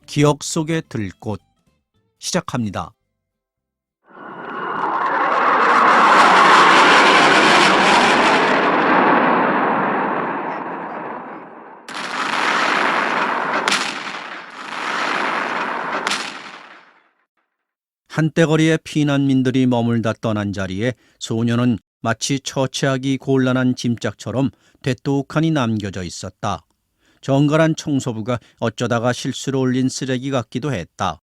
기억 속의 들꽃 시작합니다. 한때거리에 피난민들이 머물다 떠난 자리에 소녀는 마치 처치하기 곤란한 짐짝처럼 대똑하니 남겨져 있었다. 정갈한 청소부가 어쩌다가 실수로 올린 쓰레기 같기도 했다.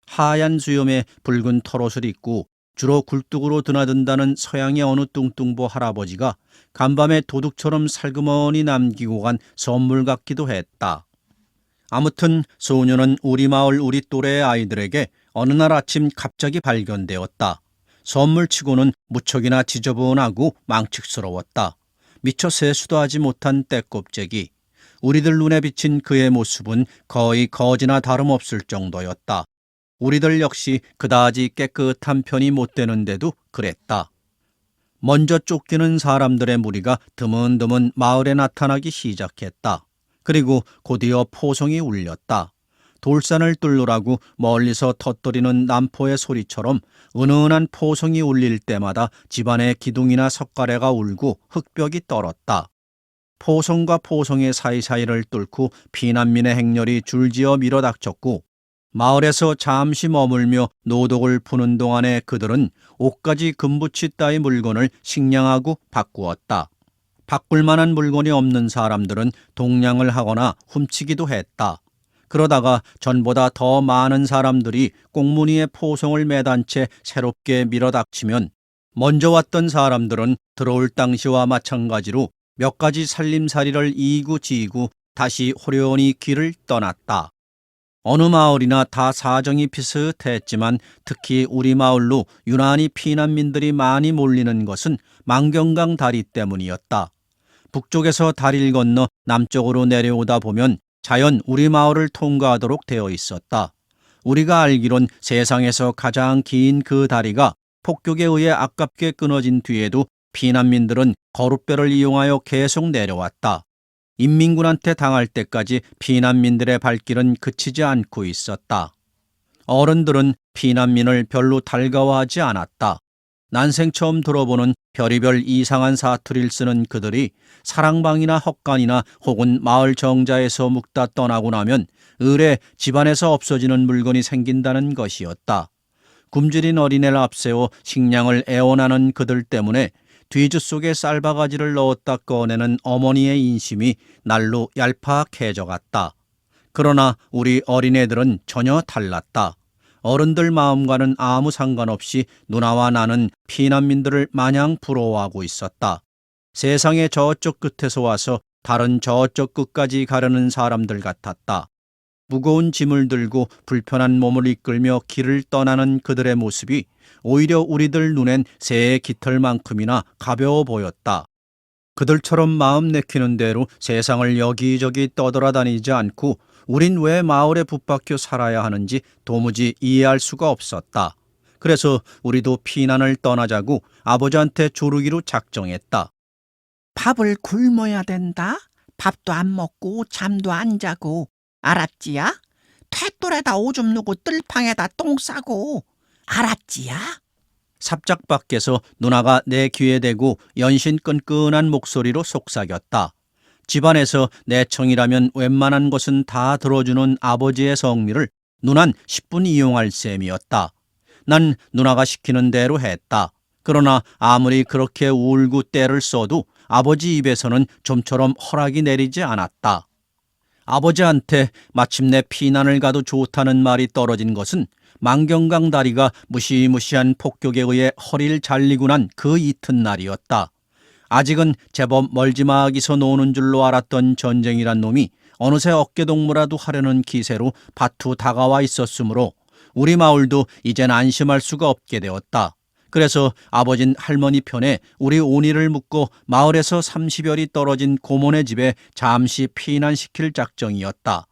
하얀 수염에 붉은 털옷을 입고 주로 굴뚝으로 드나든다는 서양의 어느 뚱뚱보 할아버지가 간밤에 도둑처럼 살그머니 남기고 간 선물 같기도 했다. 아무튼 소녀는 우리 마을 우리 또래의 아이들에게 어느 날 아침 갑자기 발견되었다. 선물치고는 무척이나 지저분하고 망측스러웠다. 미처 세수도 하지 못한 떼껍데기. 우리들 눈에 비친 그의 모습은 거의 거지나 다름없을 정도였다. 우리들 역시 그다지 깨끗한 편이 못 되는데도 그랬다. 먼저 쫓기는 사람들의 무리가 드문드문 마을에 나타나기 시작했다. 그리고 곧이어 포성이 울렸다. 돌산을 뚫으라고 멀리서 터뜨리는 남포의 소리처럼 은은한 포성이 울릴 때마다 집안의 기둥이나 석가래가 울고 흙벽이 떨었다. 포성과 포성의 사이사이를 뚫고 피난민의 행렬이 줄지어 밀어닥쳤고 마을에서 잠시 머물며 노독을 푸는 동안에 그들은 옷가지 금부치 따위 물건을 식량하고 바꾸었다. 바꿀 만한 물건이 없는 사람들은 동냥을 하거나 훔치기도 했다. 그러다가 전보다 더 많은 사람들이 꽁무니에 포성을 매단 채 새롭게 밀어닥치면 먼저 왔던 사람들은 들어올 당시와 마찬가지로 몇 가지 살림살이를 이구지구 다시 호련히 길을 떠났다. 어느 마을이나 다 사정이 비슷했지만 특히 우리 마을로 유난히 피난민들이 많이 몰리는 것은 망경강 다리 때문이었다. 북쪽에서 다리를 건너 남쪽으로 내려오다 보면 자연 우리 마을을 통과하도록 되어 있었다. 우리가 알기론 세상에서 가장 긴 그 다리가 폭격에 의해 아깝게 끊어진 뒤에도 피난민들은 거룻배를 이용하여 계속 내려왔다. 인민군한테 당할 때까지 피난민들의 발길은 그치지 않고 있었다. 어른들은 피난민을 별로 달가워하지 않았다. 난생 처음 들어보는 별의별 이상한 사투리를 쓰는 그들이 사랑방이나 헛간이나 혹은 마을 정자에서 묵다 떠나고 나면 을에 집안에서 없어지는 물건이 생긴다는 것이었다. 굶주린 어린애를 앞세워 식량을 애원하는 그들 때문에 뒤주 속에 쌀바가지를 넣었다 꺼내는 어머니의 인심이 날로 얄팍해져갔다. 그러나 우리 어린애들은 전혀 달랐다. 어른들 마음과는 아무 상관없이 누나와 나는 피난민들을 마냥 부러워하고 있었다. 세상의 저쪽 끝에서 와서 다른 저쪽 끝까지 가려는 사람들 같았다. 무거운 짐을 들고 불편한 몸을 이끌며 길을 떠나는 그들의 모습이 오히려 우리들 눈엔 새의 깃털만큼이나 가벼워 보였다. 그들처럼 마음 내키는 대로 세상을 여기저기 떠돌아다니지 않고 우린 왜 마을에 붙박혀 살아야 하는지 도무지 이해할 수가 없었다. 그래서 우리도 피난을 떠나자고 아버지한테 조르기로 작정했다. 밥을 굶어야 된다. 밥도 안 먹고 잠도 안 자고. 알았지야? 퇴돌에다 오줌 누고 뜰팡에다 똥 싸고. 알았지야? 삽작 밖에서 누나가 내 귀에 대고 연신 끈끈한 목소리로 속삭였다. 집안에서 내 청이라면 웬만한 것은 다 들어주는 아버지의 성미를 누난 10분 이용할 셈이었다. 난 누나가 시키는 대로 했다. 그러나 아무리 그렇게 울고 떼를 써도 아버지 입에서는 좀처럼 허락이 내리지 않았다. 아버지한테 마침내 피난을 가도 좋다는 말이 떨어진 것은 망경강 다리가 무시무시한 폭격에 의해 허리를 잘리고 난 그 이튿날이었다. 아직은 제법 멀지막이서 노는 줄로 알았던 전쟁이란 놈이 어느새 어깨동무라도 하려는 기세로 바투 다가와 있었으므로 우리 마을도 이젠 안심할 수가 없게 되었다. 그래서 아버진 할머니 편에 우리 온이를 묶고 마을에서 30여리 떨어진 고모네 집에 잠시 피난시킬 작정이었다.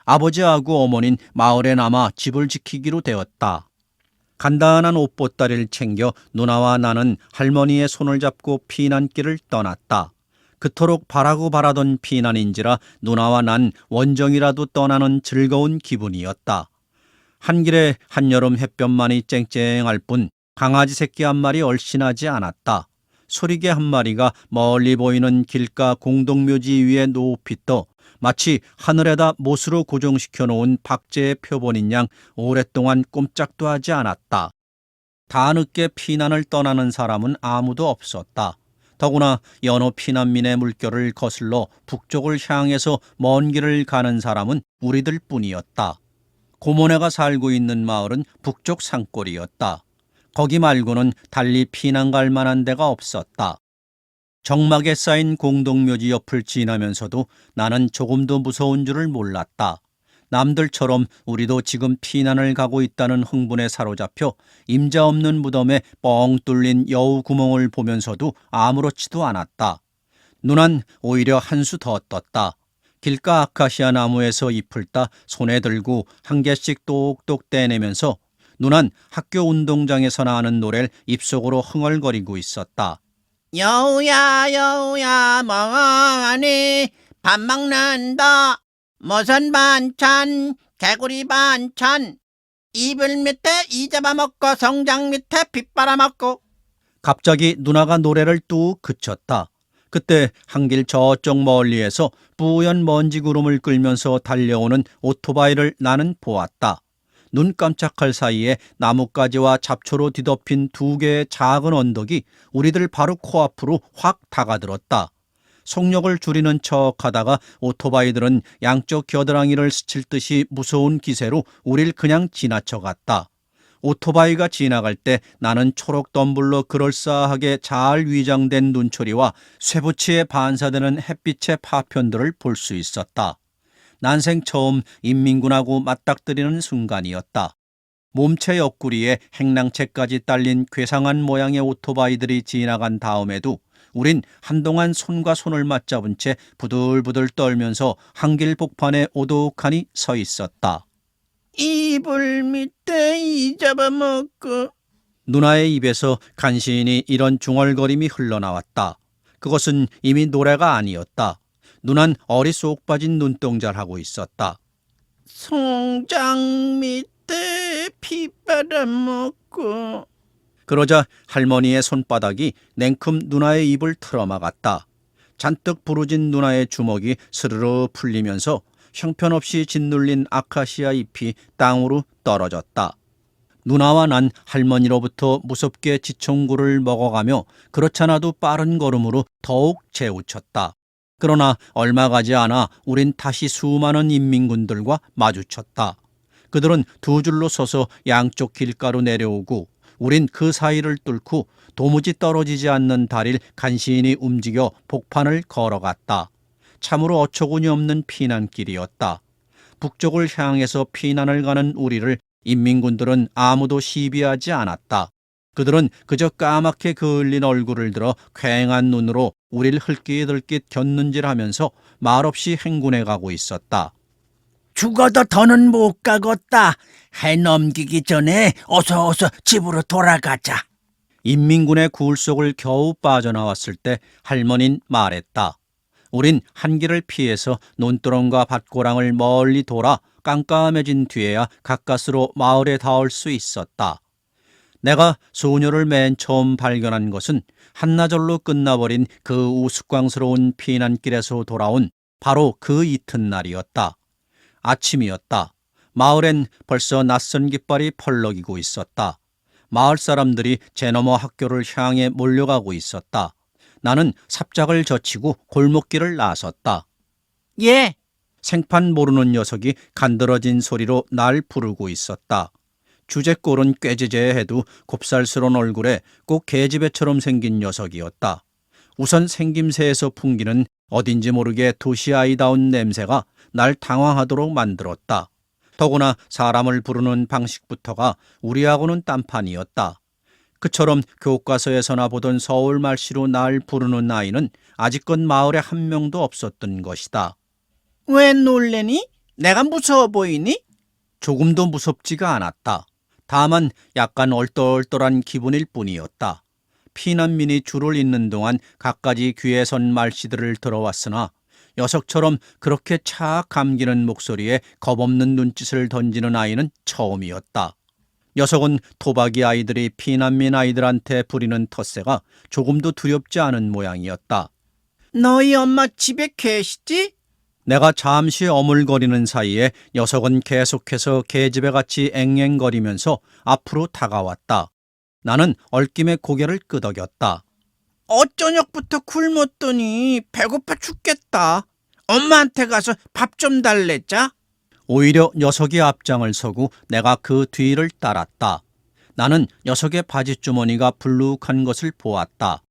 아버지하고 어머니는 마을에 남아 집을 지키기로 되었다. 간단한 옷보따리를 챙겨 누나와 나는 할머니의 손을 잡고 피난길을 떠났다. 그토록 바라고 바라던 피난인지라 누나와 난 원정이라도 떠나는 즐거운 기분이었다. 한 길에 한여름 햇볕만이 쨍쨍할 뿐 강아지 새끼 한 마리 얼씬하지 않았다. 소리개 한 마리가 멀리 보이는 길가 공동묘지 위에 높이 떠 마치 하늘에다 못으로 고정시켜 놓은 박제의 표본인 양 오랫동안 꼼짝도 하지 않았다. 다 늦게 피난을 떠나는 사람은 아무도 없었다. 더구나 여느 피난민의 물결을 거슬러 북쪽을 향해서 먼 길을 가는 사람은 우리들 뿐이었다. 고모네가 살고 있는 마을은 북쪽 산골이었다. 거기 말고는 달리 피난 갈 만한 데가 없었다. 적막에 쌓인 공동묘지 옆을 지나면서도 나는 조금도 무서운 줄을 몰랐다. 남들처럼 우리도 지금 피난을 가고 있다는 흥분에 사로잡혀 임자 없는 무덤에 뻥 뚫린 여우 구멍을 보면서도 아무렇지도 않았다. 누난 오히려 한 수 더 떴다. 길가 아카시아 나무에서 잎을 따 손에 들고 한 개씩 똑똑 떼내면서 누난 학교 운동장에서나 하는 노래를 입속으로 흥얼거리고 있었다. 여우야 여우야 멍하니 밥 먹는다. 무슨 반찬? 개구리 반찬. 이불 밑에 이 잡아먹고 성장 밑에 빗 빨아먹고. 갑자기 누나가 노래를 뚝 그쳤다. 그때 한길 저쪽 멀리에서 뿌연 먼지 구름을 끌면서 달려오는 오토바이를 나는 보았다. 눈 깜짝할 사이에 나뭇가지와 잡초로 뒤덮인 두 개의 작은 언덕이 우리들 바로 코앞으로 확 다가들었다. 속력을 줄이는 척하다가 오토바이들은 양쪽 겨드랑이를 스칠 듯이 무서운 기세로 우릴 그냥 지나쳐갔다. 오토바이가 지나갈 때 나는 초록 덤불로 그럴싸하게 잘 위장된 눈초리와 쇠붙이에 반사되는 햇빛의 파편들을 볼 수 있었다. 난생 처음 인민군하고 맞닥뜨리는 순간이었다. 몸체 옆구리에 행랑채까지 딸린 괴상한 모양의 오토바이들이 지나간 다음에도 우린 한동안 손과 손을 맞잡은 채 부들부들 떨면서 한길 복판에 오독하니 서 있었다. 이불 밑에 이 잡아먹고. 누나의 입에서 간신히 이런 중얼거림이 흘러나왔다. 그것은 이미 노래가 아니었다. 누난 어리 쏙 빠진 눈동자를 하고 있었다. 송장 밑에 피 빨아먹고. 그러자 할머니의 손바닥이 냉큼 누나의 입을 틀어막았다. 잔뜩 부러진 누나의 주먹이 스르르 풀리면서 형편없이 짓눌린 아카시아 잎이 땅으로 떨어졌다. 누나와 난 할머니로부터 무섭게 지청구를 먹어가며 그렇잖아도 빠른 걸음으로 더욱 재우쳤다. 그러나 얼마 가지 않아 우린 다시 수많은 인민군들과 마주쳤다. 그들은 두 줄로 서서 양쪽 길가로 내려오고 우린 그 사이를 뚫고 도무지 떨어지지 않는 다리를 간신히 움직여 복판을 걸어갔다. 참으로 어처구니 없는 피난길이었다. 북쪽을 향해서 피난을 가는 우리를 인민군들은 아무도 시비하지 않았다. 그들은 그저 까맣게 그을린 얼굴을 들어 퀭한 눈으로 우릴 흘깃흘깃 곁눈질하면서 말없이 행군해 가고 있었다. 죽어도 더는 못 가겠다. 해 넘기기 전에 어서 집으로 돌아가자. 인민군의 굴 속을 겨우 빠져나왔을 때 할머니는 말했다. 우린 한 길을 피해서 논두렁과 밭고랑을 멀리 돌아 깜깜해진 뒤에야 가까스로 마을에 닿을 수 있었다. 내가 소녀를 맨 처음 발견한 것은 한나절로 끝나버린 그 우스꽝스러운 피난길에서 돌아온 바로 그 이튿날이었다. 아침이었다. 마을엔 벌써 낯선 깃발이 펄럭이고 있었다. 마을 사람들이 제너머 학교를 향해 몰려가고 있었다. 나는 삽작을 젖히고 골목길을 나섰다. 예. 생판 모르는 녀석이 간드러진 소리로 날 부르고 있었다. 주제꼴은 꾀지제해도 곱살스러운 얼굴에 꼭 계집애처럼 생긴 녀석이었다. 우선 생김새에서 풍기는 어딘지 모르게 도시아이다운 냄새가 날 당황하도록 만들었다. 더구나 사람을 부르는 방식부터가 우리하고는 딴판이었다. 그처럼 교과서에서나 보던 서울 말씨로 날 부르는 아이는 아직껏 마을에 한 명도 없었던 것이다. 왜 놀래니? 내가 무서워 보이니? 조금도 무섭지가 않았다. 다만 약간 얼떨떨한 기분일 뿐이었다. 피난민이 줄을 잇는 동안 갖가지 귀에 선 말씨들을 들어왔으나 녀석처럼 그렇게 착 감기는 목소리에 겁없는 눈짓을 던지는 아이는 처음이었다. 녀석은 토박이 아이들이 피난민 아이들한테 부리는 텃세가 조금도 두렵지 않은 모양이었다. 너희 엄마 집에 계시지? 내가 잠시 어물거리는 사이에 녀석은 계속해서 계집애 같이 앵앵거리면서 앞으로 다가왔다. 나는 얼김에 고개를 끄덕였다. 어쩌녁부터 굶었더니 배고파 죽겠다. 엄마한테 가서 밥 좀 달래자. 오히려 녀석이 앞장을 서고 내가 그 뒤를 따랐다. 나는 녀석의 바지주머니가 불룩한 것을 보았다.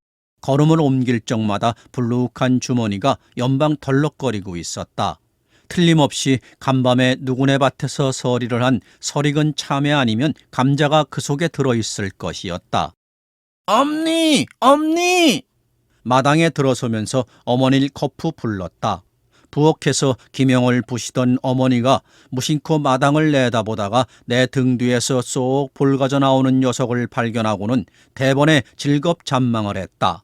걸음을 옮길 적마다 불룩한 주머니가 연방 덜럭거리고 있었다. 틀림없이 간밤에 누구네 밭에서 서리를 한 설익은 참외 아니면 감자가 그 속에 들어있을 것이었다. 엄니, 엄니! 마당에 들어서면서 어머니를 거푸 불렀다. 부엌에서 기명을 부시던 어머니가 무심코 마당을 내다보다가 내 등 뒤에서 쏙 볼가져 나오는 녀석을 발견하고는 대번에 질겁 잔망을 했다.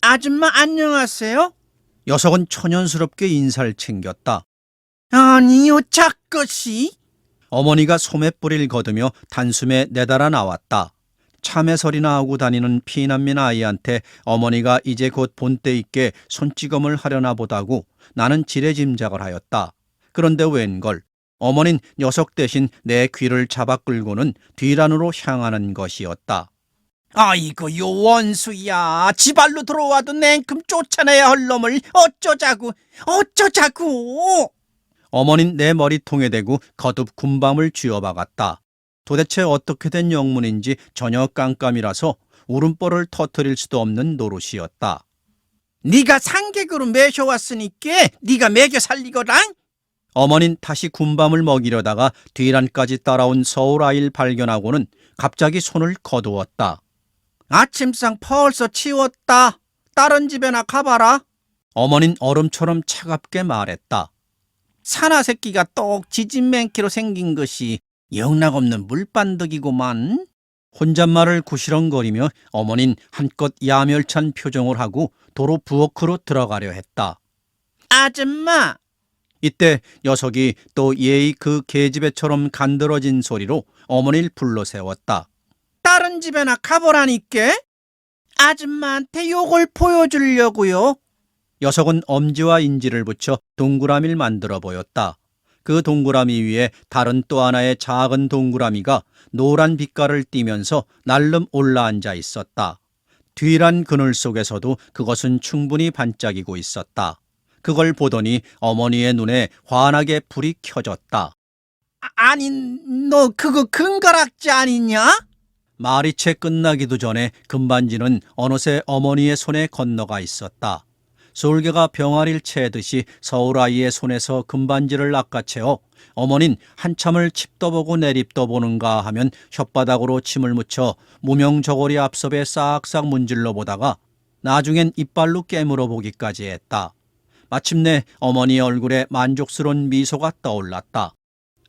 아줌마 안녕하세요? 녀석은 천연스럽게 인사를 챙겼다. 아니요, 작것이. 어머니가 소매뿌리를 거두며 단숨에 내달아 나왔다. 참외설이나 하고 다니는 피난민 아이한테 어머니가 이제 곧 본때 있게 손찌검을 하려나 보다고 나는 지레짐작을 하였다. 그런데 웬걸 어머닌 녀석 대신 내 귀를 잡아 끌고는 뒤란으로 향하는 것이었다. 아이고, 요 원수야. 지발로 들어와도 냉큼 쫓아내야 할 놈을 어쩌자고. 어머닌 내 머리통에 대고 거듭 군밤을 쥐어박았다. 도대체 어떻게 된 영문인지 전혀 깜깜이라서 울음보를 터뜨릴 수도 없는 노릇이었다. 네가 상객으로 매셔왔으니까 네가 매겨 살리거라. 어머닌 다시 군밤을 먹이려다가 뒤란까지 따라온 서울 아이를 발견하고는 갑자기 손을 거두었다. 아침상 벌써 치웠다. 다른 집에나 가봐라. 어머닌 얼음처럼 차갑게 말했다. 사나 새끼가 똑 지진맹키로 생긴 것이 영락없는 물반덕이구만. 혼잣말을 구시렁거리며 어머닌 한껏 야멸찬 표정을 하고 도로 부엌으로 들어가려 했다. 아줌마, 이때 녀석이 또 예의 그 계집애처럼 간드러진 소리로 어머니를 불러 세웠다. 다른 집에나 가보라니까. 아줌마한테 요걸 보여주려고요. 녀석은 엄지와 인지를 붙여 동그라미를 만들어 보였다. 그 동그라미 위에 다른 또 하나의 작은 동그라미가 노란 빛깔을 띠면서 날름 올라앉아 있었다. 뒤란 그늘 속에서도 그것은 충분히 반짝이고 있었다. 그걸 보더니 어머니의 눈에 환하게 불이 켜졌다. 아니, 너 그거 금가락지 아니냐? 말이 채 끝나기도 전에 금반지는 어느새 어머니의 손에 건너가 있었다. 솔개가 병아리를 채듯이 서울 아이의 손에서 금반지를 낚아채어 어머닌 한참을 칩떠보고 내립떠보는가 하면 혓바닥으로 침을 묻혀 무명 저고리 앞섭에 싹싹 문질러 보다가 나중엔 이빨로 깨물어 보기까지 했다. 마침내 어머니의 얼굴에 만족스러운 미소가 떠올랐다.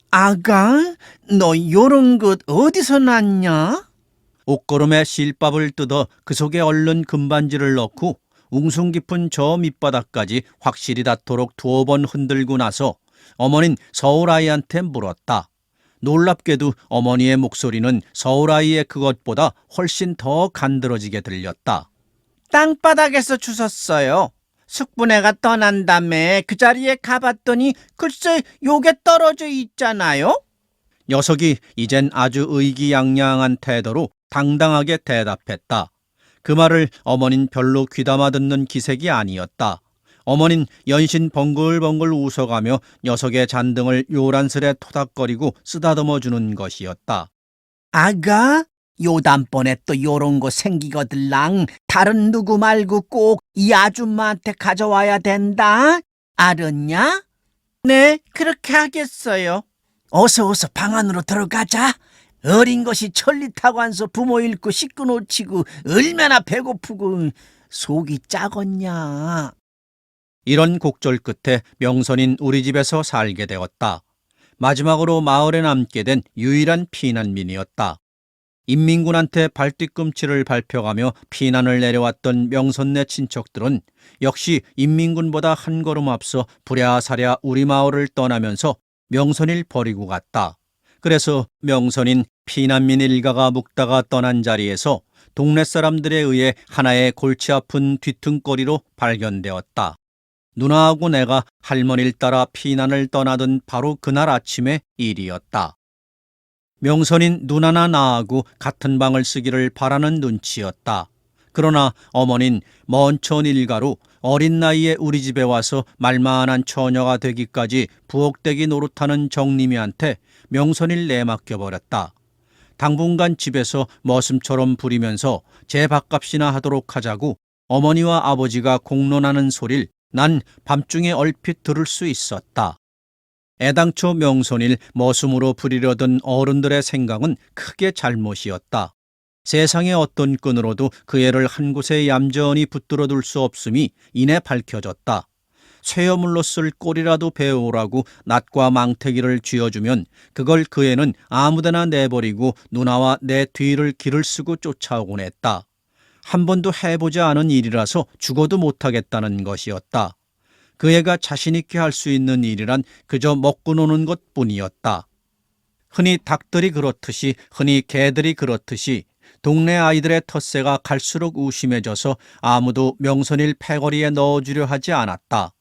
아가, 너 요런 것 어디서 났냐? 옷걸음에 실밥을 뜯어 그 속에 얼른 금반지를 넣고 웅숭 깊은 저 밑바닥까지 확실히 닿도록 두어 번 흔들고 나서 어머닌 서울 아이한테 물었다. 놀랍게도 어머니의 목소리는 서울 아이의 그것보다 훨씬 더 간드러지게 들렸다. 땅바닥에서 주웠어요. 숙부네가 떠난 다음에 그 자리에 가봤더니 글쎄 요게 떨어져 있잖아요. 녀석이 이젠 아주 의기양양한 태도로 당당하게 대답했다. 그 말을 어머닌 별로 귀담아 듣는 기색이 아니었다. 어머닌 연신 벙글벙글 웃어가며 녀석의 잔등을 요란스레 토닥거리고 쓰다듬어 주는 것이었다. 아가, 요단번에 또 요런 거 생기거들랑 다른 누구 말고 꼭 이 아줌마한테 가져와야 된다. 알았냐? 네, 그렇게 하겠어요. 어서 방 안으로 들어가자. 어린 것이 천리 타고 안서 부모 잃고 식구 놓치고 얼마나 배고프고 속이 작었냐. 이런 곡절 끝에 명선인 우리 집에서 살게 되었다. 마지막으로 마을에 남게 된 유일한 피난민이었다. 인민군한테 발뒤꿈치를 밟혀가며 피난을 내려왔던 명선네 친척들은 역시 인민군보다 한 걸음 앞서 부랴사랴 우리 마을을 떠나면서 명선이를 버리고 갔다. 그래서 명선인 피난민 일가가 묵다가 떠난 자리에서 동네 사람들에 의해 하나의 골치 아픈 뒤퉁거리로 발견되었다. 누나하고 내가 할머니를 따라 피난을 떠나던 바로 그날 아침의 일이었다. 명선인 누나나 나하고 같은 방을 쓰기를 바라는 눈치였다. 그러나 어머닌 먼 천 일가로 어린 나이에 우리 집에 와서 말만한 처녀가 되기까지 부엌대기 노릇하는 정림이한테 명선이를 내맡겨버렸다. 당분간 집에서 머슴처럼 부리면서 제 밥값이나 하도록 하자고 어머니와 아버지가 공론하는 소리를 난 밤중에 얼핏 들을 수 있었다. 애당초 명선이를 머슴으로 부리려던 어른들의 생각은 크게 잘못이었다. 세상의 어떤 끈으로도 그 애를 한 곳에 얌전히 붙들어 둘 수 없음이 이내 밝혀졌다. 쇠여물로 쓸 꼴이라도 배우라고 낫과 망태기를 쥐어주면 그걸 그 애는 아무데나 내버리고 누나와 내 뒤를 길을 쓰고 쫓아오곤 했다. 한 번도 해보지 않은 일이라서 죽어도 못하겠다는 것이었다. 그 애가 자신 있게 할 수 있는 일이란 그저 먹고 노는 것뿐이었다. 흔히 닭들이 그렇듯이 흔히 개들이 그렇듯이 동네 아이들의 텃세가 갈수록 우심해져서 아무도 명선일 패거리에 넣어주려 하지 않았다.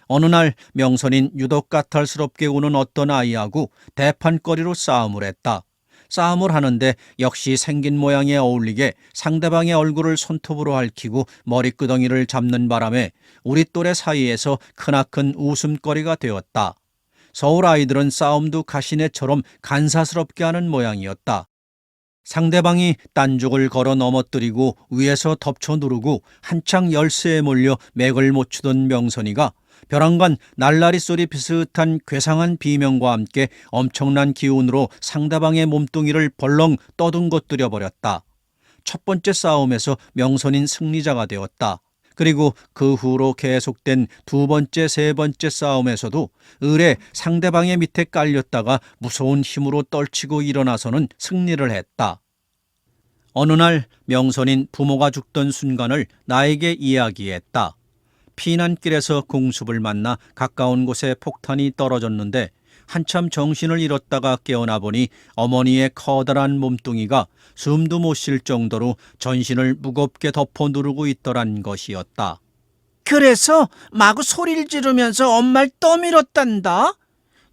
어느 날 명선인 유독 까탈스럽게 우는 어떤 아이하고 대판거리로 싸움을 했다. 싸움을 하는데 역시 생긴 모양에 어울리게 상대방의 얼굴을 손톱으로 핥히고 머리끄덩이를 잡는 바람에 우리 또래 사이에서 크나큰 웃음거리가 되었다. 서울 아이들은 싸움도 가시네처럼 간사스럽게 하는 모양이었다. 상대방이 딴죽을 걸어 넘어뜨리고 위에서 덮쳐 누르고 한창 열세에 몰려 맥을 못 추던 명선이가 벼랑간 날라리 소리 비슷한 괴상한 비명과 함께 엄청난 기운으로 상대방의 몸뚱이를 벌렁 떠둥거뜨려 버렸다. 첫 번째 싸움에서 명선인 승리자가 되었다. 그리고 그 후로 계속된 두 번째, 세 번째 싸움에서도 을에 상대방의 밑에 깔렸다가 무서운 힘으로 떨치고 일어나서는 승리를 했다. 어느 날 명선인 부모가 죽던 순간을 나에게 이야기했다. 피난길에서 공습을 만나 가까운 곳에 폭탄이 떨어졌는데 한참 정신을 잃었다가 깨어나 보니 어머니의 커다란 몸뚱이가 숨도 못 쉴 정도로 전신을 무겁게 덮어 누르고 있더란 것이었다. 그래서 마구 소리를 지르면서 엄마를 떠밀었단다.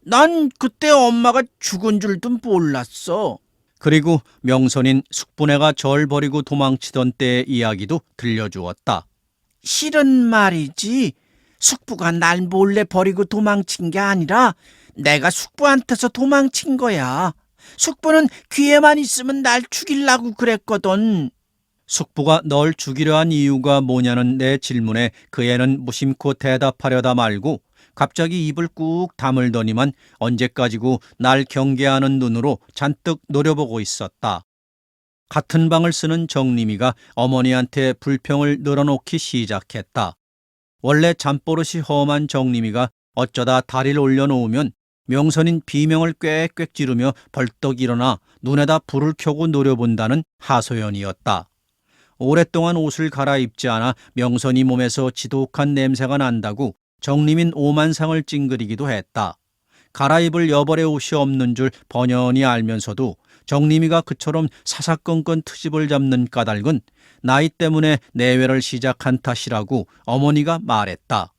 난 그때 엄마가 죽은 줄도 몰랐어. 그리고 명선인 숙부네가 절 버리고 도망치던 때의 이야기도 들려주었다. 실은 말이지, 숙부가 날 몰래 버리고 도망친 게 아니라 내가 숙부한테서 도망친 거야. 숙부는 귀에만 있으면 날 죽이려고 그랬거든. 숙부가 널 죽이려 한 이유가 뭐냐는 내 질문에 그 애는 무심코 대답하려다 말고 갑자기 입을 꾹 다물더니만 언제까지고 날 경계하는 눈으로 잔뜩 노려보고 있었다. 같은 방을 쓰는 정림이가 어머니한테 불평을 늘어놓기 시작했다. 원래 잠버릇이 험한 정림이가 어쩌다 다리를 올려놓으면 명선인 비명을 꽥꽥 지르며 벌떡 일어나 눈에다 불을 켜고 노려본다는 하소연이었다. 오랫동안 옷을 갈아입지 않아 명선이 몸에서 지독한 냄새가 난다고 정림인 오만상을 찡그리기도 했다. 갈아입을 여벌의 옷이 없는 줄 번연히 알면서도 정림이가 그처럼 사사건건 트집을 잡는 까닭은 나이 때문에 내외를 시작한 탓이라고 어머니가 말했다.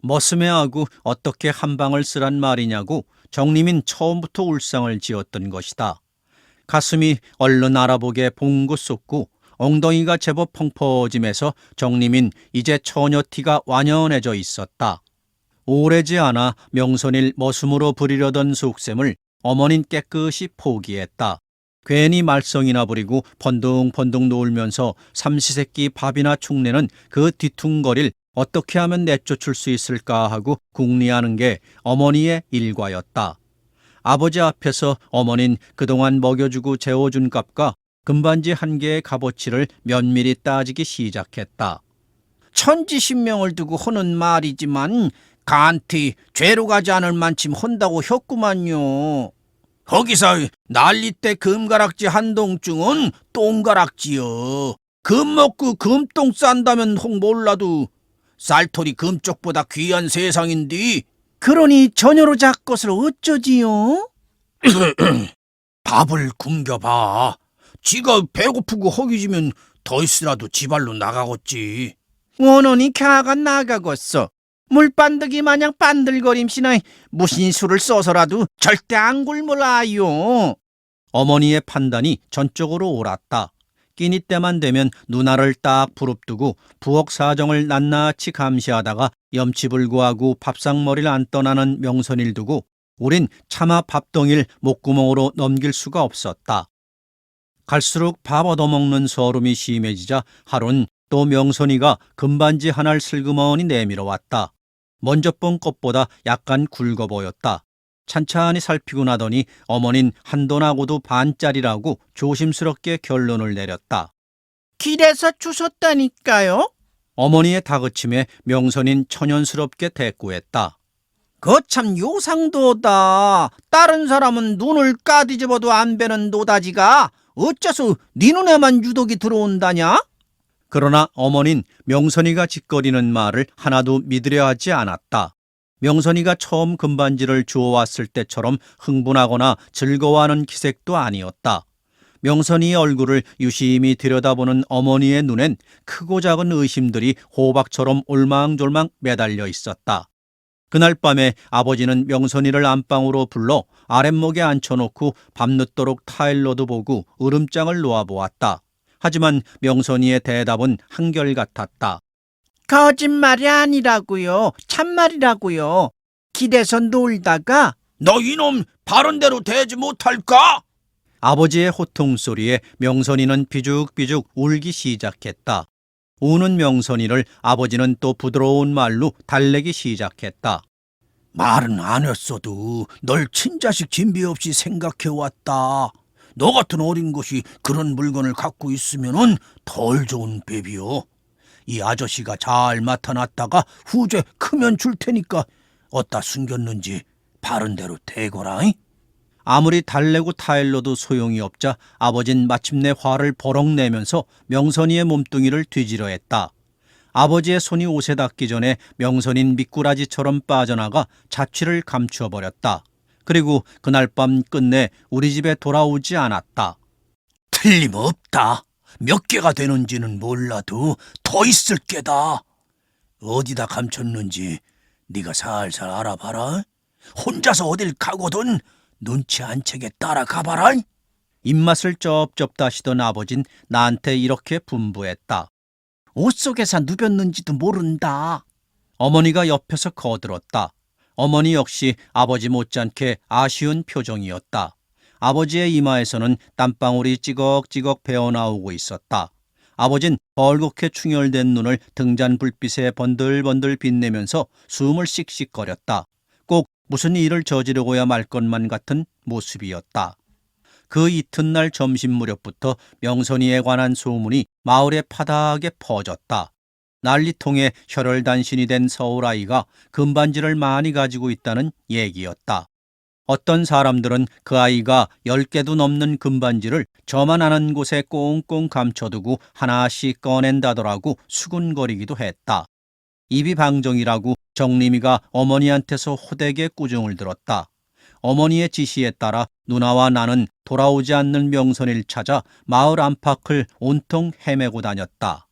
머스매하고 어떻게 한 방을 쓰란 말이냐고 정림인 처음부터 울상을 지었던 것이다. 가슴이 얼른 알아보게 봉긋 솟고 엉덩이가 제법 펑퍼짐해서 정림인 이제 처녀 티가 완연해져 있었다. 오래지 않아 명선일 머슴으로 부리려던 속셈을 어머닌 깨끗이 포기했다. 괜히 말썽이나 부리고 번둥번둥 놀면서 삼시세끼 밥이나 축내는 그 뒤퉁거릴 어떻게 하면 내쫓을 수 있을까 하고 궁리하는 게 어머니의 일과였다. 아버지 앞에서 어머닌 그동안 먹여주고 재워준 값과 금반지 한 개의 값어치를 면밀히 따지기 시작했다. 천지신명을 두고 하는 말이지만 간티 죄로 가지 않을 만침 혼다고 했구만요. 거기서 난리때 금가락지 한 동증은 똥가락지여. 금 먹고 금똥 싼다면 혹 몰라도 쌀토리 금쪽보다 귀한 세상인디. 그러니 전혀로 잡것을 어쩌지요? 밥을 굶겨봐. 지가 배고프고 허기지면 더 있으라도 지발로 나가겠지. 원원이 갸가 나가겠어. 물반득이 마냥 반들거림시나 무슨 수를 써서라도 절대 안 굶으라요. 어머니의 판단이 전적으로 옳았다. 끼니 때만 되면 누나를 딱 부릅뜨고 부엌 사정을 낱낱이 감시하다가 염치불구하고 밥상머리를 안 떠나는 명선이를 두고 우린 차마 밥덩이를 목구멍으로 넘길 수가 없었다. 갈수록 밥 얻어먹는 서름이 심해지자 하루는 또 명선이가 금반지 하나를 슬그머니 내밀어 왔다. 먼저 본 것보다 약간 굵어 보였다. 찬찬히 살피고 나더니 어머닌 한돈하고도 반짜리라고 조심스럽게 결론을 내렸다. 길에서 주웠다니까요? 어머니의 다그침에 명선인 천연스럽게 대꾸했다. 거참 요상도다. 다른 사람은 눈을 까뒤집어도 안 베는 노다지가 어째서 네 눈에만 유독이 들어온다냐? 그러나 어머닌 명선이가 짓거리는 말을 하나도 믿으려 하지 않았다. 명선이가 처음 금반지를 주워왔을 때처럼 흥분하거나 즐거워하는 기색도 아니었다. 명선이의 얼굴을 유심히 들여다보는 어머니의 눈엔 크고 작은 의심들이 호박처럼 올망졸망 매달려 있었다. 그날 밤에 아버지는 명선이를 안방으로 불러 아랫목에 앉혀놓고 밤늦도록 타일러도 보고 으름장을 놓아보았다. 하지만 명선이의 대답은 한결같았다. 거짓말이 아니라고요. 참말이라고요. 길에서 놀다가 너 이놈 바른 대로 대지 못할까? 아버지의 호통소리에 명선이는 비죽비죽 울기 시작했다. 우는 명선이를 아버지는 또 부드러운 말로 달래기 시작했다. 말은 안 했어도 널 친자식 진비 없이 생각해왔다. 너 같은 어린 것이 그런 물건을 갖고 있으면은 덜 좋은 배비요. 이 아저씨가 잘 맡아놨다가 후제 크면 줄 테니까 어디다 숨겼는지 바른 대로 대거라. 아무리 달래고 타일러도 소용이 없자 아버진 마침내 화를 버럭 내면서 명선이의 몸뚱이를 뒤지려 했다. 아버지의 손이 옷에 닿기 전에 명선인 미꾸라지처럼 빠져나가 자취를 감추어 버렸다. 그리고 그날 밤 끝내 우리 집에 돌아오지 않았다. 틀림없다. 몇 개가 되는지는 몰라도 더 있을 게다. 어디다 감췄는지 네가 살살 알아봐라. 혼자서 어딜 가거든 눈치 안 채게 따라가봐라. 입맛을 쩝쩝 다시던 아버진 나한테 이렇게 분부했다. 옷 속에서 누볐는지도 모른다. 어머니가 옆에서 거들었다. 어머니 역시 아버지 못지않게 아쉬운 표정이었다. 아버지의 이마에서는 땀방울이 찌걱찌걱 배어나오고 있었다. 아버진 벌겋게 충혈된 눈을 등잔 불빛에 번들번들 빛내면서 숨을 씩씩거렸다. 꼭 무슨 일을 저지르고야 말 것만 같은 모습이었다. 그 이튿날 점심 무렵부터 명선이에 관한 소문이 마을에 파다하게 퍼졌다. 난리통에 혈혈단신이 된 서울아이가 금반지를 많이 가지고 있다는 얘기였다. 어떤 사람들은 그 아이가 10개도 넘는 금반지를 저만 아는 곳에 꽁꽁 감춰두고 하나씩 꺼낸다더라고 수군거리기도 했다. 입이 방정이라고 정림이가 어머니한테서 호되게 꾸중을 들었다. 어머니의 지시에 따라 누나와 나는 돌아오지 않는 명선이를 찾아 마을 안팎을 온통 헤매고 다녔다.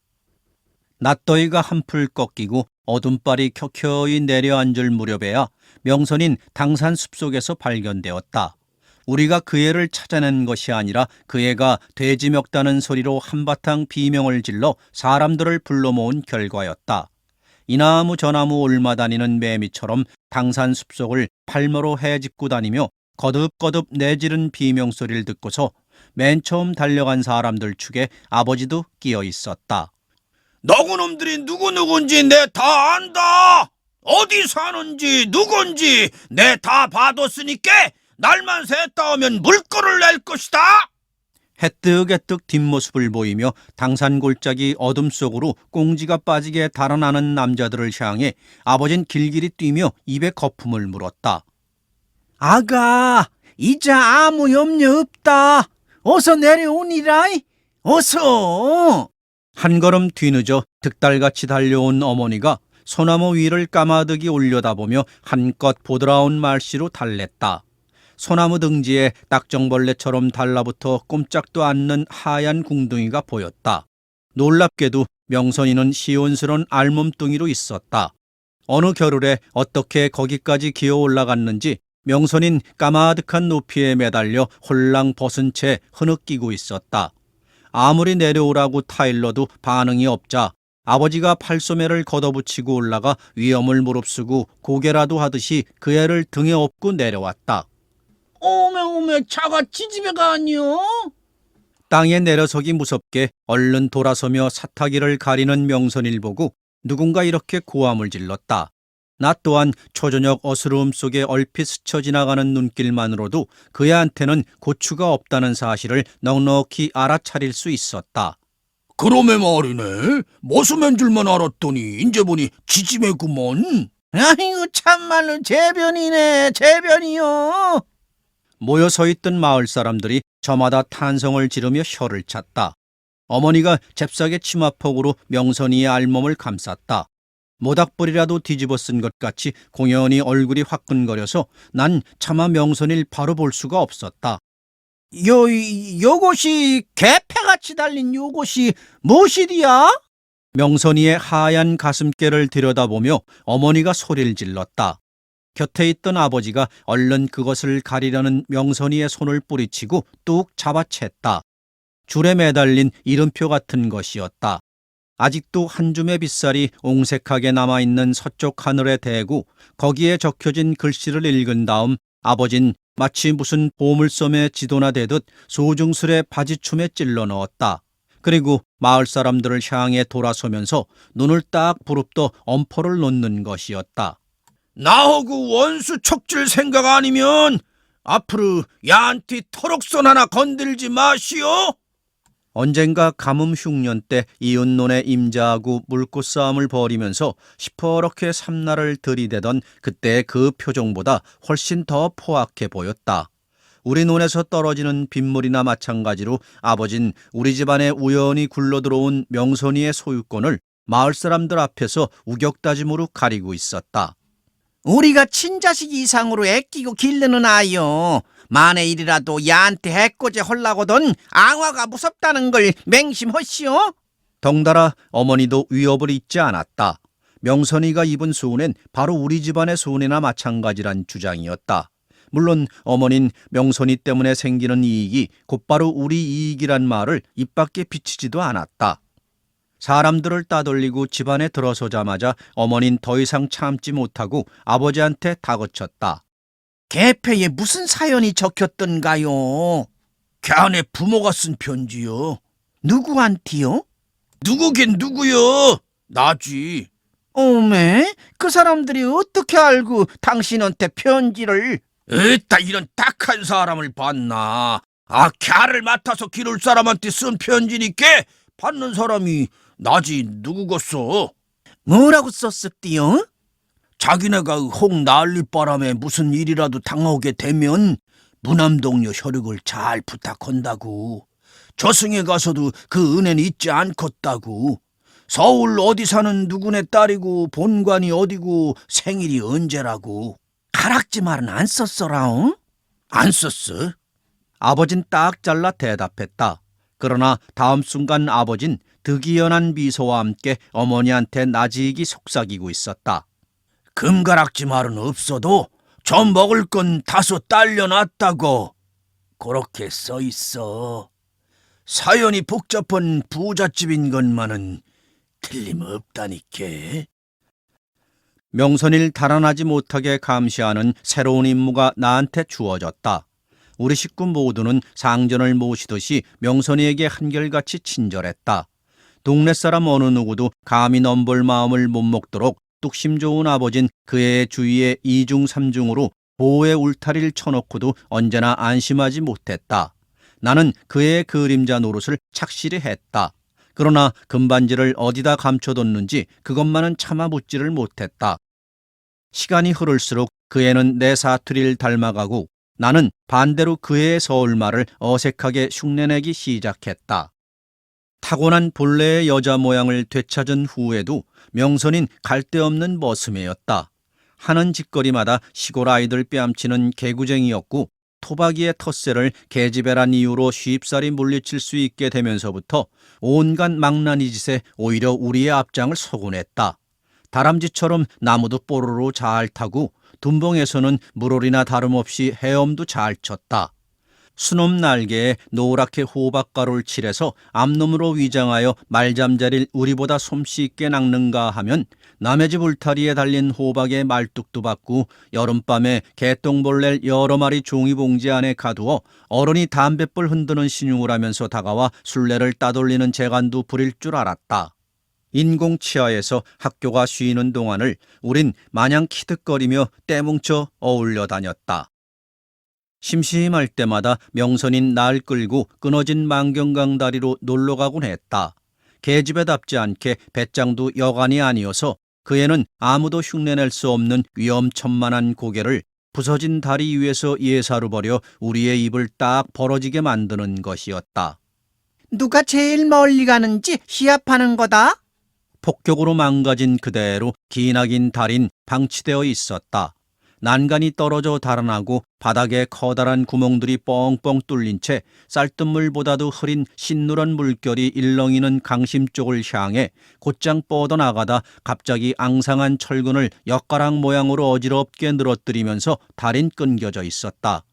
낮더위가 한풀 꺾이고 어둠발이 켜켜이 내려앉을 무렵에야 명선인 당산 숲속에서 발견되었다. 우리가 그 애를 찾아낸 것이 아니라 그 애가 돼지 멱다는 소리로 한바탕 비명을 질러 사람들을 불러 모은 결과였다. 이 나무 저 나무 올마다니는 매미처럼 당산 숲속을 팔머로 헤집고 다니며 거듭거듭 내지른 비명소리를 듣고서 맨 처음 달려간 사람들 축에 아버지도 끼어 있었다. 너구놈들이 누군지 내 다 안다. 어디 사는지 누군지 내 다 봐뒀으니까 날만 샜다 오면 물꼬를 낼 것이다. 해뜩해뜩 뒷모습을 보이며 당산 골짜기 어둠 속으로 꽁지가 빠지게 달아나는 남자들을 향해 아버진 길길이 뛰며 입에 거품을 물었다. 아가, 이제 아무 염려 없다. 어서 내려오니라. 어서. 한 걸음 뒤늦어 득달같이 달려온 어머니가 소나무 위를 까마득이 올려다보며 한껏 보드라운 말씨로 달랬다. 소나무 등지에 딱정벌레처럼 달라붙어 꼼짝도 않는 하얀 궁둥이가 보였다. 놀랍게도 명선이는 시온스런 알몸뚱이로 있었다. 어느 겨울에 어떻게 거기까지 기어 올라갔는지 명선인 까마득한 높이에 매달려 홀랑 벗은 채 흐느끼고 있었다. 아무리 내려오라고 타일러도 반응이 없자 아버지가 팔소매를 걷어붙이고 올라가 위험을 무릅쓰고 고개라도 하듯이 그 애를 등에 업고 내려왔다. 오메 차가 지지배가 아니오. 땅에 내려서기 무섭게 얼른 돌아서며 사타기를 가리는 명선이를 보고 누군가 이렇게 고함을 질렀다. 나 또한 초저녁 어스러움 속에 얼핏 스쳐 지나가는 눈길만으로도 그 애한테는 고추가 없다는 사실을 넉넉히 알아차릴 수 있었다. 그러면 말이네. 머슴인 줄만 알았더니 인제 보니 지지매구먼. 아이고 참말로 제변이네 제변이요. 모여 서 있던 마을 사람들이 저마다 탄성을 지르며 혀를 찼다. 어머니가 잽싸게 치마폭으로 명선이의 알몸을 감쌌다. 모닥불이라도 뒤집어 쓴 것 같이 공연히 얼굴이 화끈거려서 난 차마 명선이를 바로 볼 수가 없었다. 요것이 개패같이 달린 요것이 무엇이디야? 명선이의 하얀 가슴께를 들여다보며 어머니가 소리를 질렀다. 곁에 있던 아버지가 얼른 그것을 가리려는 명선이의 손을 뿌리치고 뚝 잡아챘다. 줄에 매달린 이름표 같은 것이었다. 아직도 한 줌의 빗살이 옹색하게 남아있는 서쪽 하늘에 대고 거기에 적혀진 글씨를 읽은 다음 아버진 마치 무슨 보물섬에 지도나 대듯 소중스레 바지춤에 찔러 넣었다. 그리고 마을 사람들을 향해 돌아서면서 눈을 딱 부릅떠 엄포를 놓는 것이었다. 나하고 원수 척질 생각 아니면 앞으로 야한테 터럭선 하나 건들지 마시오. 언젠가 가뭄 흉년 때 이웃논에 임자하고 물꽃 싸움을 벌이면서 시퍼렇게 삼나를 들이대던 그때의 그 표정보다 훨씬 더 포악해 보였다. 우리 논에서 떨어지는 빗물이나 마찬가지로 아버진 우리 집안에 우연히 굴러들어온 명선이의 소유권을 마을 사람들 앞에서 우격다짐으로 가리고 있었다. 우리가 친자식 이상으로 애끼고 기르는 아이요. 만에 일이라도 야한테 해코지 헐라거든 앙화가 무섭다는 걸 맹심하시오. 덩달아 어머니도 위협을 잊지 않았다. 명선이가 입은 수은은 바로 우리 집안의 수은이나 마찬가지란 주장이었다. 물론 어머닌 명선이 때문에 생기는 이익이 곧바로 우리 이익이란 말을 입 밖에 비치지도 않았다. 사람들을 따돌리고 집안에 들어서자마자 어머닌 더 이상 참지 못하고 아버지한테 다그쳤다. 개패에 무슨 사연이 적혔던가요? 걔네 부모가 쓴 편지요. 누구한테요? 누구긴 누구요? 나지. 오메, 그 사람들이 어떻게 알고 당신한테 편지를? 에따 이런 딱한 사람을 봤나. 걔를 맡아서 기를 사람한테 쓴 편지니까 받는 사람이 나지 누구겠어. 뭐라고 썼었디요? 자기네가 홍 난리바람에 무슨 일이라도 당하게 되면 무남동료 혈육을 잘 부탁한다고. 저승에 가서도 그 은혜는 잊지 않겠다고. 서울 어디 사는 누구네 딸이고 본관이 어디고 생일이 언제라고. 가락지 말은 안 썼어라. 안 썼어? 아버진 딱 잘라 대답했다. 그러나 다음 순간 아버진 득이연한 미소와 함께 어머니한테 나지익이 속삭이고 있었다. 금가락지 말은 없어도 전 먹을 건 다소 딸려놨다고. 그렇게 써있어. 사연이 복잡한 부잣집인 것만은 틀림없다니께. 명선이를 달아나지 못하게 감시하는 새로운 임무가 나한테 주어졌다. 우리 식구 모두는 상전을 모시듯이 명선이에게 한결같이 친절했다. 동네 사람 어느 누구도 감히 넘볼 마음을 못 먹도록 뚝심 좋은 아버진 그의 주위에 이중삼중으로 보호의 울타리를 쳐놓고도 언제나 안심하지 못했다. 나는 그의 그림자 노릇을 착실히 했다. 그러나 금반지를 어디다 감춰뒀는지 그것만은 차마 묻지를 못했다. 시간이 흐를수록 그 애는 내 사투리를 닮아가고 나는 반대로 그의 서울말을 어색하게 흉내내기 시작했다. 타고난 본래의 여자 모양을 되찾은 후에도 명선인 갈데없는 머슴애였다. 하는 짓거리마다 시골 아이들 뺨치는 개구쟁이였고 토박이의 텃세를 계집애란 이유로 쉽사리 물리칠 수 있게 되면서부터 온갖 망나니 짓에 오히려 우리의 앞장을 서곤했다. 다람쥐처럼 나무도 뽀로로 잘 타고 둔봉에서는 물오리나 다름없이 헤엄도 잘 쳤다. 수놈 날개에 노랗게 호박가루를 칠해서 앞놈으로 위장하여 말잠자리를 우리보다 솜씨 있게 낚는가 하면 남의 집 울타리에 달린 호박에 말뚝도 받고 여름밤에 개똥벌레를 여러 마리 종이봉지 안에 가두어 어른이 담뱃불 흔드는 신용을 하면서 다가와 술래를 따돌리는 재간도 부릴 줄 알았다. 인공치하에서 학교가 쉬는 동안을 우린 마냥 키득거리며 떼뭉쳐 어울려 다녔다. 심심할 때마다 명선인 날 끌고 끊어진 만경강 다리로 놀러가곤 했다. 계집애답지 않게 배짱도 여간이 아니어서 그 애는 아무도 흉내낼 수 없는 위험천만한 고개를 부서진 다리 위에서 예사로 버려 우리의 입을 딱 벌어지게 만드는 것이었다. 누가 제일 멀리 가는지 시합하는 거다. 폭격으로 망가진 그대로 기나긴 달인 방치되어 있었다. 난간이 떨어져 달아나고 바닥에 커다란 구멍들이 뻥뻥 뚫린 채 쌀뜨물보다도 흐린 신누런 물결이 일렁이는 강심 쪽을 향해 곧장 뻗어나가다 갑자기 앙상한 철근을 엿가락 모양으로 어지럽게 늘어뜨리면서 달인 끊겨져 있었다.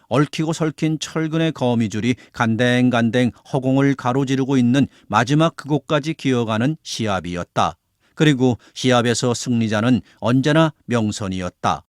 얽히고 설킨 철근의 거미줄이 간댕간댕 허공을 가로지르고 있는 마지막 그곳까지 기어가는 시합이었다. 그리고 시합에서 승리자는 언제나 명선이었다.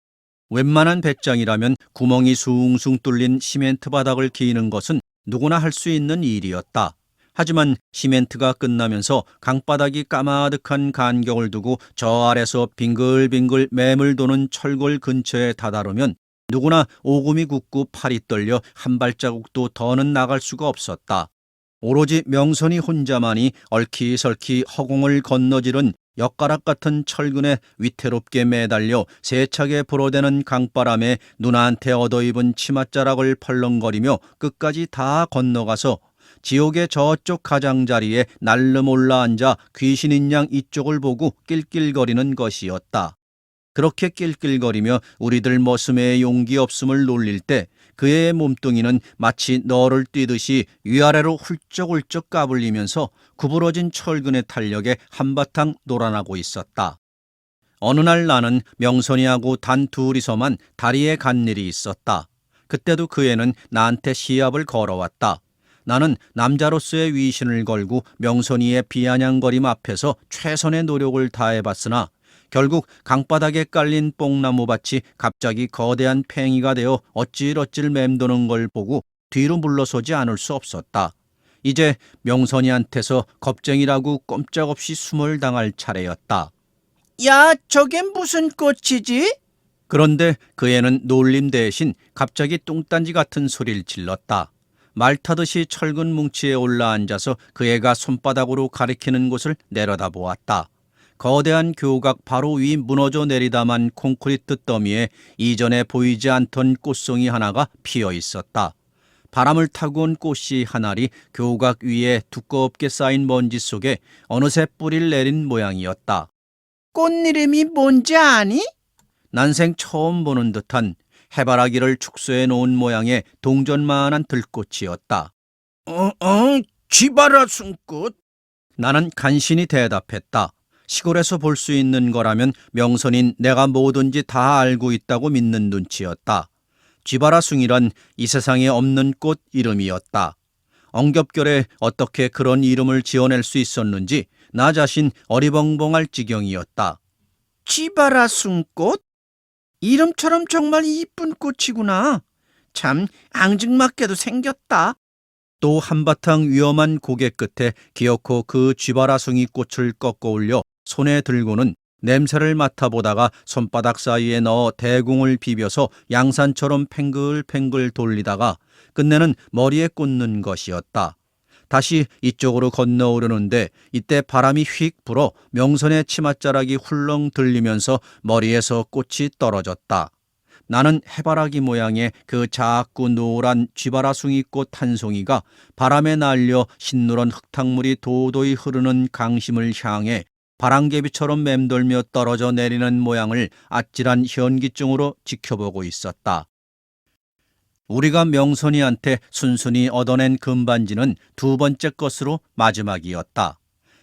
웬만한 배짱이라면 구멍이 숭숭 뚫린 시멘트 바닥을 기는 것은 누구나 할 수 있는 일이었다. 하지만 시멘트가 끝나면서 강바닥이 까마득한 간격을 두고 저 아래서 빙글빙글 매물 도는 철골 근처에 다다르면 누구나 오금이 굳고 팔이 떨려 한 발자국도 더는 나갈 수가 없었다. 오로지 명선이 혼자만이 얼키설키 허공을 건너지른 엿가락 같은 철근에 위태롭게 매달려 세차게 불어대는 강바람에 누나한테 얻어입은 치맛자락을 펄렁거리며 끝까지 다 건너가서 지옥의 저쪽 가장자리에 날름 올라앉아 귀신인 양 이쪽을 보고 낄낄거리는 것이었다. 그렇게 낄낄거리며 우리들 머슴의 용기 없음을 놀릴 때 그의 몸뚱이는 마치 너를 뛰듯이 위아래로 훌쩍훌쩍 까불리면서 구부러진 철근의 탄력에 한바탕 놀아나고 있었다. 어느 날 나는 명선이하고 단 둘이서만 다리에 간 일이 있었다. 그때도 그 애는 나한테 시합을 걸어왔다. 나는 남자로서의 위신을 걸고 명선이의 비아냥거림 앞에서 최선의 노력을 다해봤으나 결국 강바닥에 깔린 뽕나무밭이 갑자기 거대한 팽이가 되어 어찔어찔 맴도는 걸 보고 뒤로 물러서지 않을 수 없었다. 이제 명선이한테서 겁쟁이라고 꼼짝없이 숨을 당할 차례였다. 야, 저게 무슨 꽃이지? 그런데 그 애는 놀림 대신 갑자기 뚱딴지 같은 소리를 질렀다. 말 타듯이 철근 뭉치에 올라앉아서 그 애가 손바닥으로 가리키는 곳을 내려다보았다. 거대한 교각 바로 위 무너져 내리다만 콘크리트 더미에 이전에 보이지 않던 꽃송이 하나가 피어 있었다. 바람을 타고 온 꽃이 하나리 교각 위에 두껍게 쌓인 먼지 속에 어느새 뿌리를 내린 모양이었다. 꽃 이름이 뭔지 아니? 난생 처음 보는 듯한 해바라기를 축소해 놓은 모양의 동전만한 들꽃이었다. 쥐바라 숨꽃. 나는 간신히 대답했다. 시골에서 볼 수 있는 거라면 명선인 내가 뭐든지 다 알고 있다고 믿는 눈치였다. 쥐바라숭이란 이 세상에 없는 꽃 이름이었다. 엉겹결에 어떻게 그런 이름을 지어낼 수 있었는지 나 자신 어리벙벙할 지경이었다. 쥐바라 숨꽃? 이름처럼 정말 이쁜 꽃이구나. 참 앙증맞게도 생겼다. 또 한바탕 위험한 고개 끝에 기어코 그 쥐바라숭이 꽃을 꺾어 올려 손에 들고는 냄새를 맡아보다가 손바닥 사이에 넣어 대궁을 비벼서 양산처럼 팽글팽글 돌리다가 끝내는 머리에 꽂는 것이었다. 다시 이쪽으로 건너오려는데 이때 바람이 휙 불어 명선의 치맛자락이 훌렁 들리면서 머리에서 꽃이 떨어졌다. 나는 해바라기 모양의 그 작고 노란 쥐바라숭이꽃 한 송이가 바람에 날려 신누런 흙탕물이 도도히 흐르는 강심을 향해 바람개비처럼 맴돌며 떨어져 내리는 모양을 아찔한 현기증으로 지켜보고 있었다. 우리가 명선이한테 순순히 얻어낸 금반지는 두 번째 것으로 마지막이었다.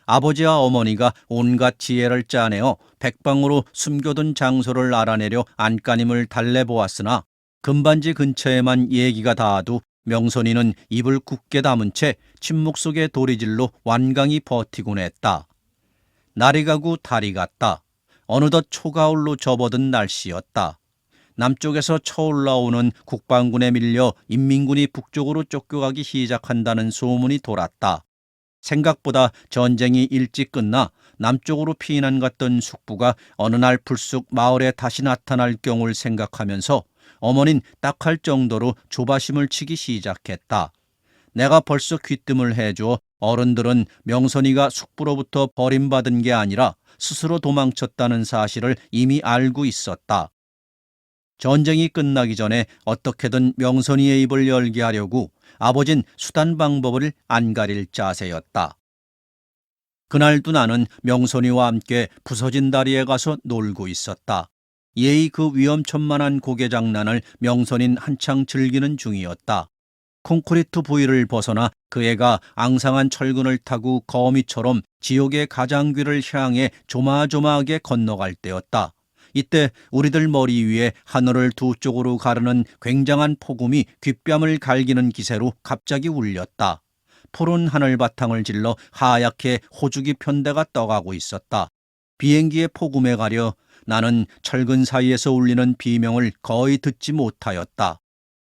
아버지와 어머니가 온갖 지혜를 짜내어 백방으로 숨겨둔 장소를 알아내려 안간힘을 달래보았으나 금반지 근처에만 얘기가 닿아도 명선이는 입을 굳게 다문 채 침묵 속의 도리질로 완강히 버티곤 했다. 날이 가고 달이 갔다. 어느덧 초가을로 접어든 날씨였다. 남쪽에서 쳐올라오는 국방군에 밀려 인민군이 북쪽으로 쫓겨가기 시작한다는 소문이 돌았다. 생각보다 전쟁이 일찍 끝나 남쪽으로 피난 갔던 숙부가 어느 날 불쑥 마을에 다시 나타날 경우를 생각하면서 어머닌 딱할 정도로 조바심을 치기 시작했다. 내가 벌써 귀뜸을 해줘 어른들은 명선이가 숙부로부터 버림받은 게 아니라 스스로 도망쳤다는 사실을 이미 알고 있었다. 전쟁이 끝나기 전에 어떻게든 명선이의 입을 열게 하려고 아버진 수단 방법을 안 가릴 자세였다. 그날도 나는 명선이와 함께 부서진 다리에 가서 놀고 있었다. 예의 그 위험천만한 고개 장난을 명선인 한창 즐기는 중이었다. 콘크리트 부위를 벗어나 그 애가 앙상한 철근을 타고 거미처럼 지옥의 가장귀를 향해 조마조마하게 건너갈 때였다. 이때 우리들 머리 위에 하늘을 두 쪽으로 가르는 굉장한 폭음이 귓뺨을 갈기는 기세로 갑자기 울렸다. 푸른 하늘 바탕을 질러 하얗게 호주기 편대가 떠가고 있었다. 비행기의 폭음에 가려 나는 철근 사이에서 울리는 비명을 거의 듣지 못하였다.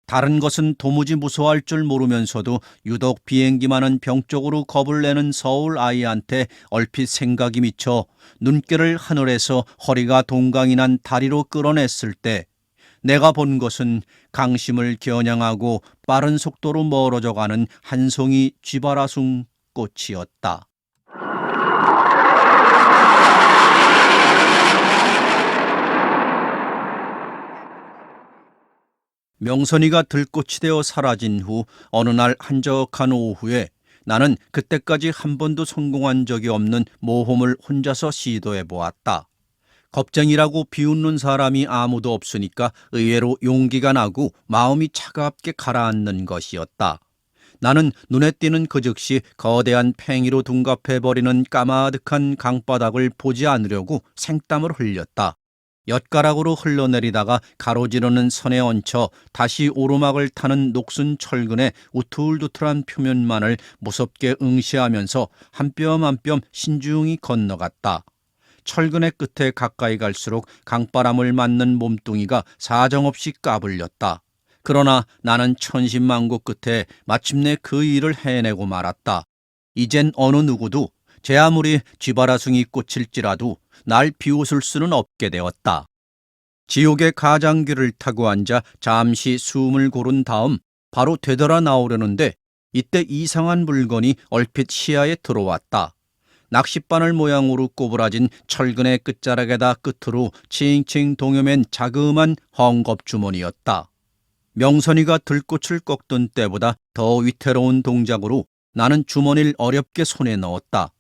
다른 것은 도무지 무서워할 줄 모르면서도 유독 비행기만은 병적으로 겁을 내는 서울 아이한테 얼핏 생각이 미쳐 눈길을 하늘에서 허리가 동강이 난 다리로 끌어냈을 때 내가 본 것은 강심을 겨냥하고 빠른 속도로 멀어져가는 한 송이 쥐바라숭 꽃이었다. 명선이가 들꽃이 되어 사라진 후 어느 날 한적한 오후에 나는 그때까지 한 번도 성공한 적이 없는 모험을 혼자서 시도해 보았다. 겁쟁이라고 비웃는 사람이 아무도 없으니까 의외로 용기가 나고 마음이 차갑게 가라앉는 것이었다. 나는 눈에 띄는 그 즉시 거대한 팽이로 둔갑해버리는 까마득한 강바닥을 보지 않으려고 생땀을 흘렸다. 엿가락으로 흘러내리다가 가로지르는 선에 얹혀 다시 오르막을 타는 녹슨 철근의 우툴두툴한 표면만을 무섭게 응시하면서 한 뼘 한 뼘 신중히 건너갔다. 철근의 끝에 가까이 갈수록 강바람을 맞는 몸뚱이가 사정없이 까불렸다. 그러나 나는 천신만고 끝에 마침내 그 일을 해내고 말았다. 이젠 어느 누구도 제 아무리 쥐바라숭이 꽃일지라도 날 비웃을 수는 없게 되었다. 지옥의 가장귀를 타고 앉아 잠시 숨을 고른 다음 바로 되돌아 나오려는데 이때 이상한 물건이 얼핏 시야에 들어왔다. 낚싯바늘 모양으로 꼬부라진 철근의 끝자락에다 끝으로 칭칭 동여맨 자그마한 헝겊주머니였다. 명선이가 들꽃을 꺾던 때보다 더 위태로운 동작으로 나는 주머니를 어렵게 손에 넣었다.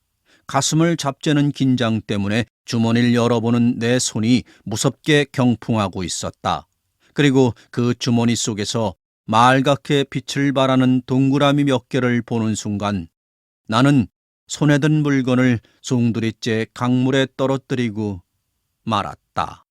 가슴을 잡재는 긴장 때문에 주머니를 열어보는 내 손이 무섭게 경풍하고 있었다. 그리고 그 주머니 속에서 말갛게 빛을 발하는 동그라미 몇 개를 보는 순간 나는 손에 든 물건을 송두리째 강물에 떨어뜨리고 말았다.